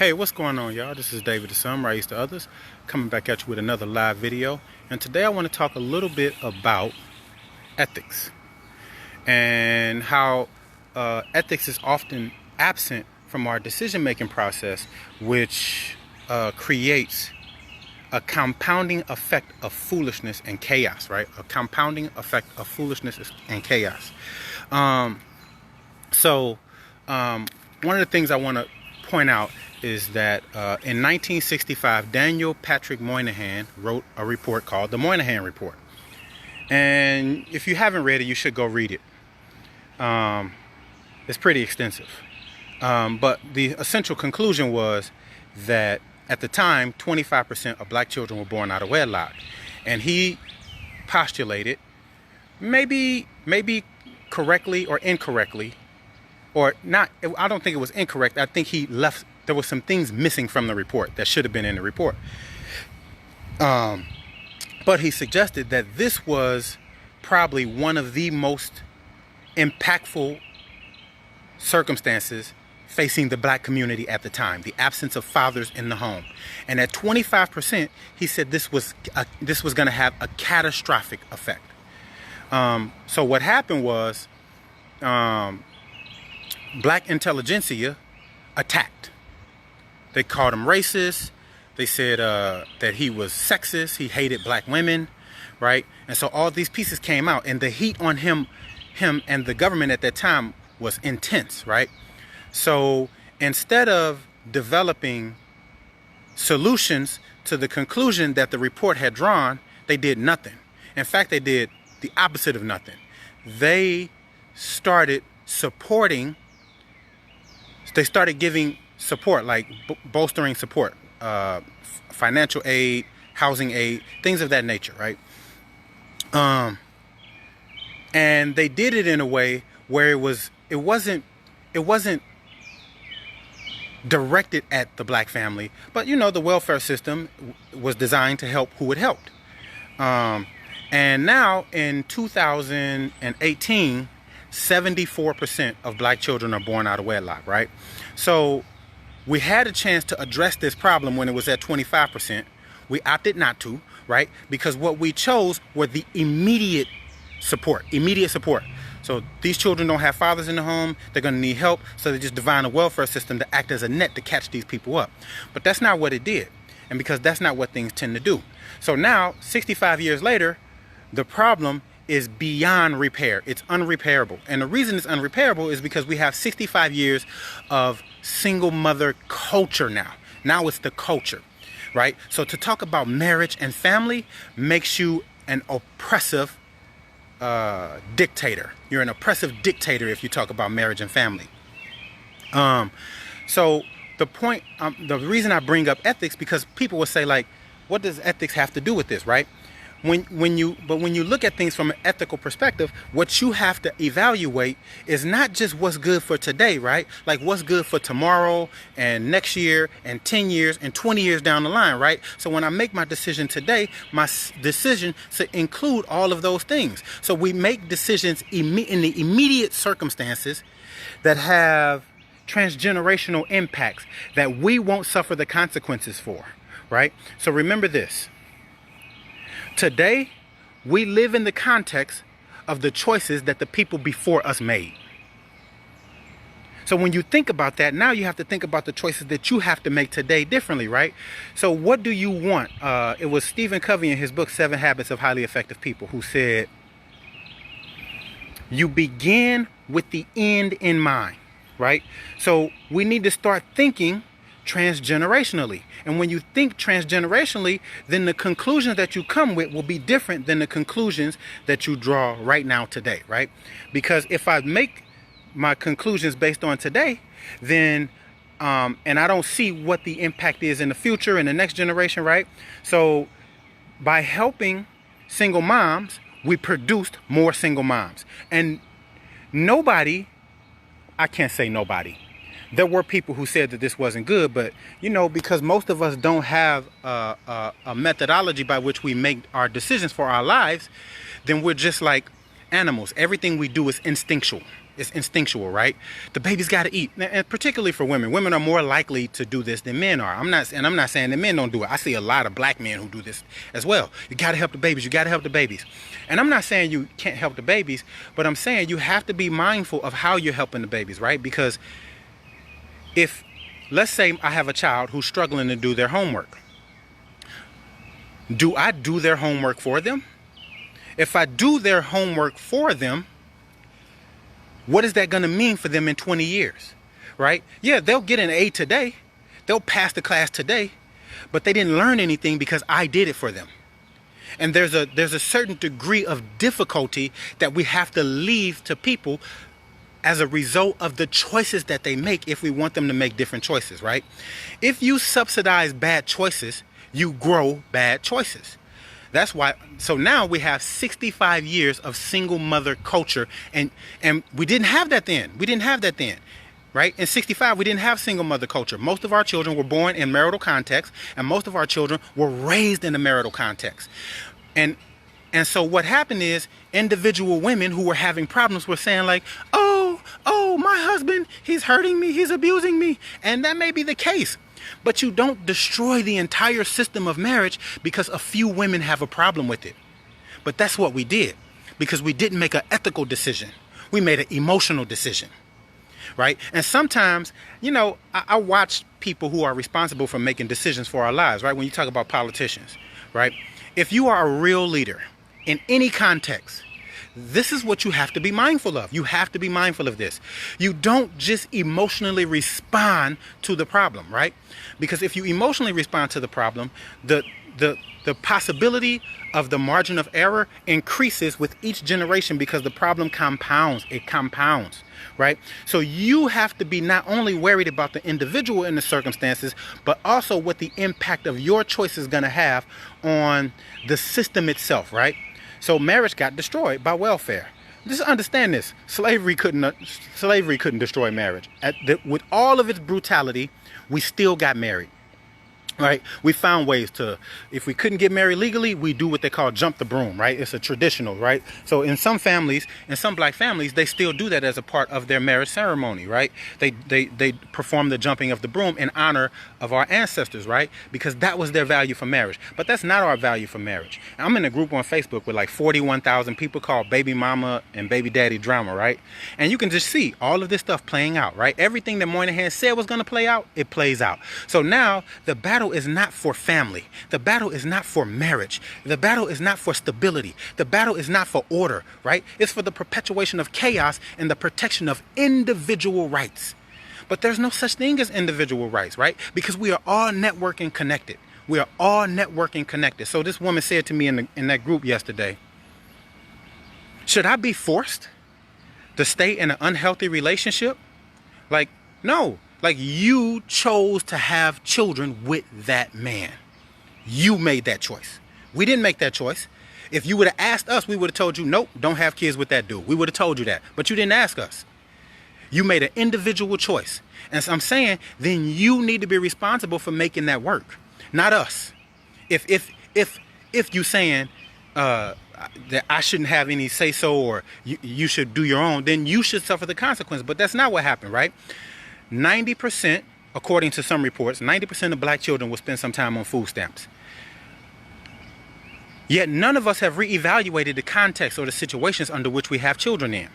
Hey, what's going on, y'all? This is David the Sunrise to Others, coming back at you with another live video. And today I want to talk a little bit about ethics and how ethics is often absent from our decision-making process, which creates a compounding effect of foolishness and chaos, right? A compounding effect of foolishness and chaos. One of the things I want to point out is that in 1965, Daniel Patrick Moynihan wrote a report called the Moynihan Report. And if you haven't read it, you should go read it. It's pretty extensive. But the essential conclusion was that at the time, 25% of black children were born out of wedlock. And he postulated, maybe correctly or incorrectly, or not, I don't think it was incorrect. I think there were some things missing from the report that should have been in the report. But he suggested that this was probably one of the most impactful circumstances facing the black community at the time, the absence of fathers in the home. And at 25%, he said this was going to have a catastrophic effect. So what happened was black intelligentsia attacked. They called him racist. They said that he was sexist. He hated black women, right? And so all these pieces came out, and the heat on him and the government at that time was intense, right? So instead of developing solutions to the conclusion that the report had drawn, they did nothing. In fact, they did the opposite of nothing. They started supporting. They started giving support, like bolstering support, financial aid, housing aid, things of that nature, right? And they did it in a way where it wasn't directed at the black family, but the welfare system was designed to help who it helped. And now in 2018, 74% of black children are born out of wedlock, right? So we had a chance to address this problem when it was at 25%. We opted not to, right? Because what we chose were the immediate support. So these children don't have fathers in the home. They're going to need help. So they just design a welfare system to act as a net to catch these people up. But that's not what it did. And because that's not what things tend to do. So now, 65 years later, the problem is beyond repair. It's unrepairable. And the reason it's unrepairable is because we have 65 years of single mother culture now. Now it's the culture, right? So to talk about marriage and family makes you an oppressive dictator. You're an oppressive dictator if you talk about marriage and family. So the point, the reason I bring up ethics, because people will say, like, what does ethics have to do with this, right? When you look at things from an ethical perspective, what you have to evaluate is not just what's good for today, right? Like what's good for tomorrow and next year and 10 years and 20 years down the line, right? So when I make my decision today, my decision should include all of those things. So we make decisions in the immediate circumstances that have transgenerational impacts that we won't suffer the consequences for, right? So remember this. Today, we live in the context of the choices that the people before us made. So when you think about that, now you have to think about the choices that you have to make today differently, right? So what do you want? It was Stephen Covey in his book, 7 Habits of Highly Effective People, who said, you begin with the end in mind, right? So we need to start thinking transgenerationally. And when you think transgenerationally, then the conclusions that you come with will be different than the conclusions that you draw right now today, right? Because if I make my conclusions based on today, then and I don't see what the impact is in the future in the next generation, right? So by helping single moms, we produced more single moms. And nobody, I can't say nobody, there were people who said that this wasn't good, but because most of us don't have a methodology by which we make our decisions for our lives, then we're just like animals. Everything we do is instinctual, It's instinctual, right? The baby's got to eat, and particularly for women. Women are more likely to do this than men are. I'm not saying that men don't do it. I see a lot of black men who do this as well. You got to help the babies. You got to help the babies. And I'm not saying you can't help the babies, but I'm saying you have to be mindful of how you're helping the babies, right? Because if, let's say I have a child who's struggling to do their homework. Do I do their homework for them? If I do their homework for them, what is that going to mean for them in 20 years, right? Yeah, they'll get an A today. They'll pass the class today, but they didn't learn anything because I did it for them. And there's a certain degree of difficulty that we have to leave to people as a result of the choices that they make if we want them to make different choices, right? If you subsidize bad choices, you grow bad choices. That's why, so now we have 65 years of single mother culture, and we didn't have that then. We didn't have that then, right? In 65, we didn't have single mother culture. Most of our children were born in marital context, and most of our children were raised in a marital context. And so what happened is individual women who were having problems were saying like, oh, my husband, he's hurting me, he's abusing me. And that may be the case. But you don't destroy the entire system of marriage because a few women have a problem with it. But that's what we did, because we didn't make an ethical decision. We made an emotional decision, right? And sometimes, I watch people who are responsible for making decisions for our lives, right? When you talk about politicians, right? If you are a real leader in any context, this is what you have to be mindful of. You have to be mindful of this. You don't just emotionally respond to the problem, right? Because if you emotionally respond to the problem, the possibility of the margin of error increases with each generation because the problem compounds. It compounds, right? So you have to be not only worried about the individual in the circumstances, but also what the impact of your choice is going to have on the system itself, right? So marriage got destroyed by welfare. Just understand this. Slavery couldn't destroy marriage. With all of its brutality, we still got married. Right? We found ways to, if we couldn't get married legally, we do what they call jump the broom, right? It's a traditional, right? So in some families, in some black families, they still do that as a part of their marriage ceremony, right? They perform the jumping of the broom in honor of our ancestors, right? Because that was their value for marriage. But that's not our value for marriage. I'm in a group on Facebook with like 41,000 people called Baby Mama and Baby Daddy Drama, right? And you can just see all of this stuff playing out, right? Everything that Moynihan said was going to play out, it plays out. So now the battle is not for family. The battle is not for marriage. The battle is not for stability. The battle is not for order, right? It's for the perpetuation of chaos and the protection of individual rights. But there's no such thing as individual rights, right? Because we are all networking connected. We are all networking connected. So this woman said to me in that group yesterday, should I be forced to stay in an unhealthy relationship? Like, no. Like, you chose to have children with that man. You made that choice. We didn't make that choice. If you would have asked us, we would have told you, nope, don't have kids with that dude. We would have told you that. But you didn't ask us. You made an individual choice. And so I'm saying, then you need to be responsible for making that work, not us. If you saying that I shouldn't have any say so, or you should do your own, then you should suffer the consequence. But that's not what happened, right? 90%, according to some reports, 90% of black children will spend some time on food stamps. Yet none of us have reevaluated the context or the situations under which we have children in.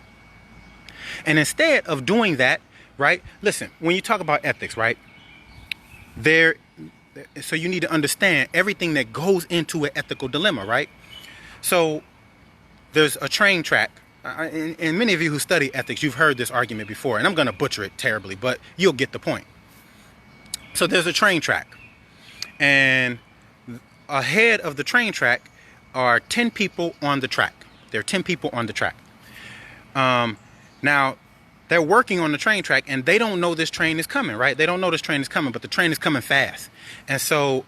And instead of doing that, right, listen, when you talk about ethics, right, so you need to understand everything that goes into an ethical dilemma, right? So there's a train track. And many of you who study ethics, you've heard this argument before, and I'm going to butcher it terribly, but you'll get the point. So there's a train track, and ahead of the train track are 10 people on the track. There are 10 people on the track. Now, they're working on the train track, and they don't know this train is coming, right? They don't know this train is coming, but the train is coming fast. And so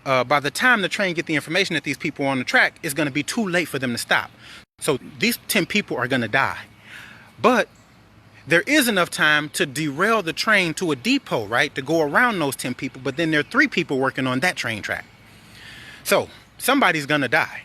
by the time the train get the information that these people are on the track, it's going to be too late for them to stop. So these 10 people are going to die. But there is enough time to derail the train to a depot, right? To go around those 10 people. But then there are 3 people working on that train track. So somebody's going to die.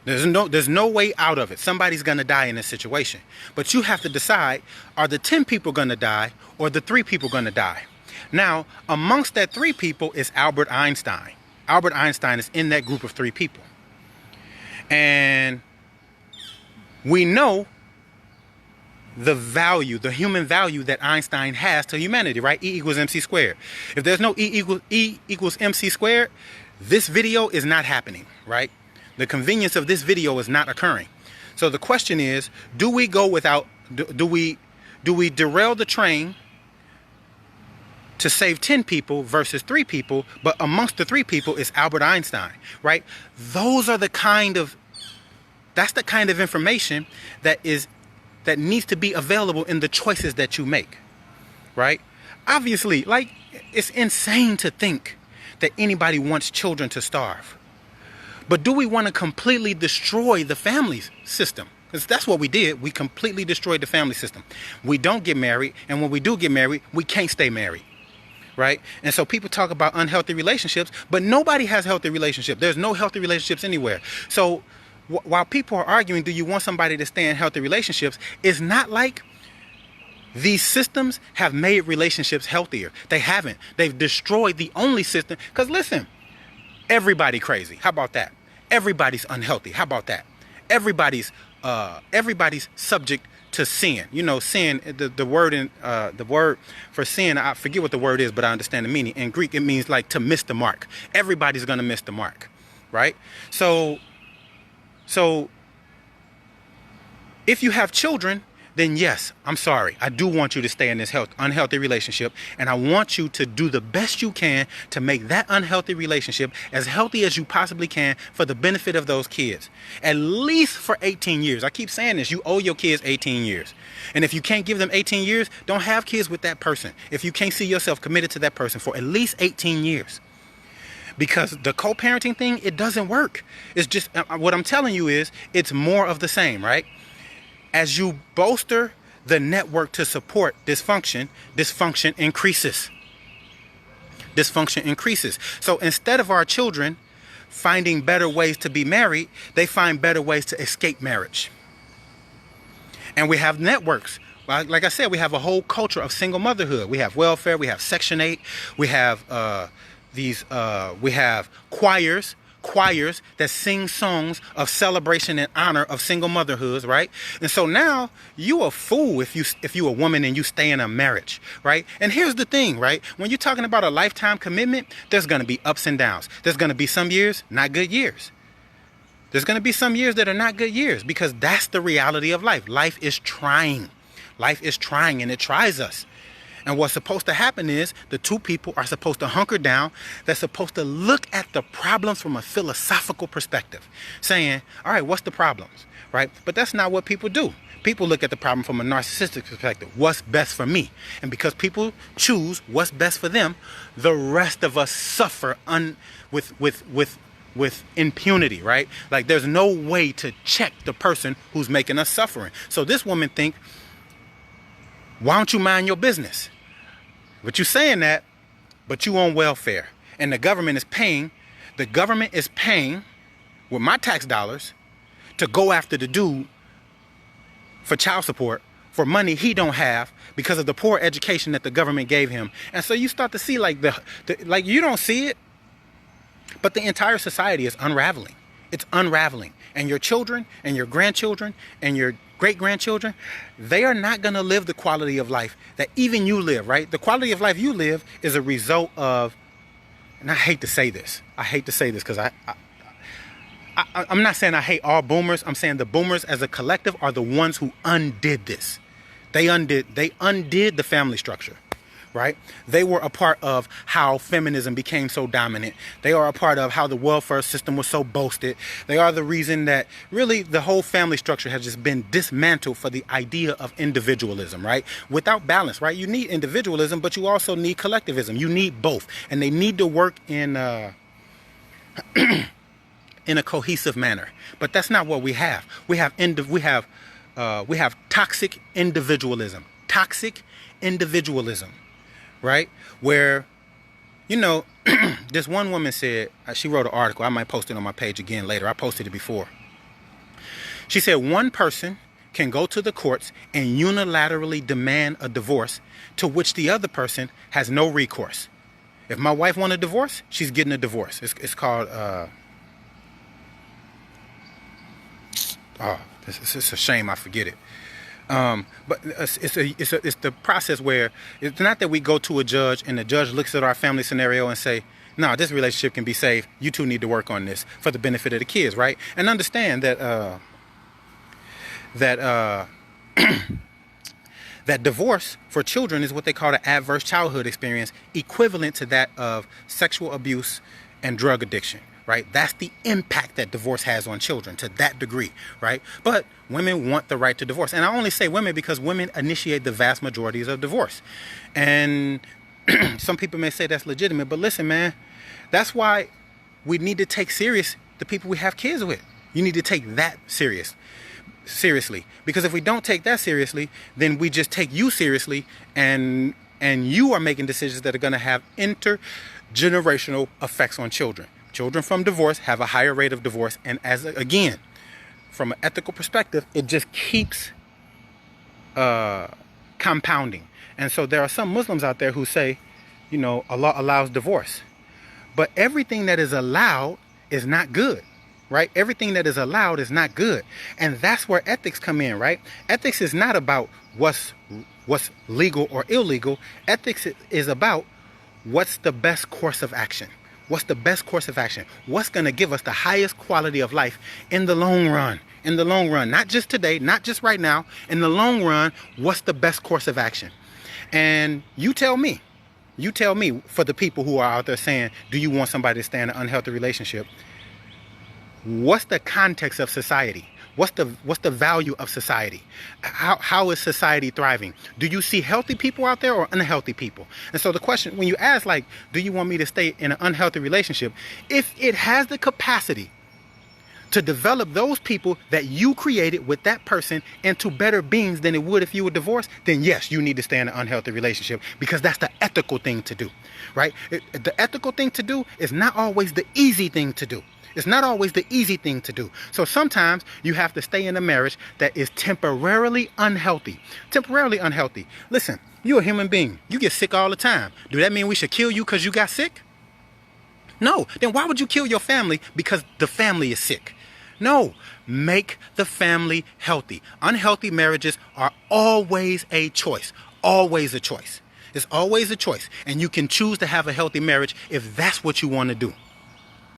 There's no way out of it. Somebody's going to die in this situation. But you have to decide, are the 10 people going to die or the 3 people going to die? Now, amongst that 3 people is Albert Einstein. Albert Einstein is in that group of 3 people. And we know the value, the human value that Einstein has to humanity, right? E equals mc squared. If there's no E equals mc squared, this video is not happening, right? The convenience of this video is not occurring. So the question is, do we go without, do we derail the train to save 10 people versus 3 people, but amongst the 3 people is Albert Einstein, right? That's the kind of information that needs to be available in the choices that you make, right? Obviously, like, it's insane to think that anybody wants children to starve. But do we want to completely destroy the family system? Because that's what we did. We completely destroyed the family system. We don't get married, and when we do get married, we can't stay married, right? And so people talk about unhealthy relationships, but nobody has healthy relationships. There's no healthy relationships anywhere. So while people are arguing, do you want somebody to stay in healthy relationships? It's not like these systems have made relationships healthier. They haven't. They've destroyed the only system. Because listen, everybody crazy. How about that? Everybody's unhealthy. How about that? Everybody's subject to sin. You know, sin. The word for sin, I forget what the word is, but I understand the meaning. In Greek, it means like to miss the mark. Everybody's gonna miss the mark, right? So if you have children, then yes, I'm sorry. I do want you to stay in this unhealthy relationship, and I want you to do the best you can to make that unhealthy relationship as healthy as you possibly can for the benefit of those kids. At least for 18 years. I keep saying this. You owe your kids 18 years. And if you can't give them 18 years, don't have kids with that person. If you can't see yourself committed to that person for at least 18 years. Because the co-parenting thing, it doesn't work. It's just, what I'm telling you is, it's more of the same, right? As you bolster the network to support dysfunction, dysfunction increases. Dysfunction increases. So instead of our children finding better ways to be married, they find better ways to escape marriage. And we have networks. Like I said, we have a whole culture of single motherhood. We have welfare, we have Section 8, we have we have choirs that sing songs of celebration and honor of single motherhoods, right? And so now you a fool if you a woman and you stay in a marriage, right? And here's the thing, right? When you're talking about a lifetime commitment, there's going to be ups and downs. There's going to be some years, not good years. There's going to be some years that are not good years, because that's the reality of life. Life is trying. Life is trying, and it tries us. And what's supposed to happen is the 2 people are supposed to hunker down. They're supposed to look at the problems from a philosophical perspective, saying, all right, what's the problems, right? But that's not what people do. People look at the problem from a narcissistic perspective. What's best for me? And because people choose what's best for them, the rest of us suffer with impunity, right? Like, there's no way to check the person who's making us suffering. So this woman think, why don't you mind your business? But you saying that, but you on welfare, and the government is paying with my tax dollars to go after the dude for child support for money he don't have because of the poor education that the government gave him. And so you start to see like like you don't see it, but the entire society is unraveling. It's unraveling. And your children and your grandchildren and your great-grandchildren, they are not going to live the quality of life that even you live, right? The quality of life you live is a result of, and I hate to say this because I'm not saying I hate all boomers. I'm saying the boomers as a collective are the ones who undid this. They undid the family structure, right? They were a part of how feminism became so dominant. They are a part of how the welfare system was so boasted. They are the reason that really the whole family structure has just been dismantled for the idea of individualism, right? Without balance, right? You need individualism, but you also need collectivism. You need both, and they need to work in in a cohesive manner. But that's not what we have. We have toxic individualism. Toxic individualism. Right? Where, you know, this one woman said, she wrote an article. I might post it on my page again later. I posted it before. She said one person can go to the courts and unilaterally demand a divorce to which the other person has no recourse. If my wife wants a divorce, she's getting a divorce. It's called, it's a shame I forget it. But it's the process where it's not that we go to a judge and the judge looks at our family scenario and say, no, this relationship can be saved. You two need to work on this for the benefit of the kids, right? And understand that that divorce for children is what they call the adverse childhood experience, equivalent to that of sexual abuse and drug addiction, right? That's the impact that divorce has on children to that degree, right? But women want the right to divorce. And I only say women because women initiate the vast majorities of divorce. And some people may say that's legitimate, but listen, man, that's why we need to take serious the people we have kids with. You need to take that seriously, because if we don't take that seriously, then we just take you seriously, and you are making decisions that are going to have intergenerational effects on children. Children from divorce have a higher rate of divorce, and again, from an ethical perspective, it just keeps compounding. And so there are some Muslims out there who say, you know, Allah allows divorce, but everything that is allowed is not good. Right? Everything that is allowed is not good. And that's where ethics come in, right? Ethics is not about what's legal or illegal. Ethics is about what's the best course of action. What's the best course of action? What's going to give us the highest quality of life in the long run? In the long run, not just today, not just right now. In the long run, what's the best course of action? And you tell me for the people who are out there saying, do you want somebody to stay in an unhealthy relationship? What's the context of society? What's the value of society? How is society thriving? Do you see healthy people out there or unhealthy people? And so the question, when you ask, like, do you want me to stay in an unhealthy relationship? If it has the capacity to develop those people that you created with that person into better beings than it would if you were divorced, then yes, you need to stay in an unhealthy relationship, because that's the ethical thing to do, right? The ethical thing to do is not always the easy thing to do. It's not always the easy thing to do. So sometimes you have to stay in a marriage that is temporarily unhealthy. Temporarily unhealthy. Listen, you're a human being. You get sick all the time. Do that mean we should kill you because you got sick? No. Then why would you kill your family because the family is sick? No. Make the family healthy. Unhealthy marriages are always a choice. Always a choice. It's always a choice. And you can choose to have a healthy marriage if that's what you want to do.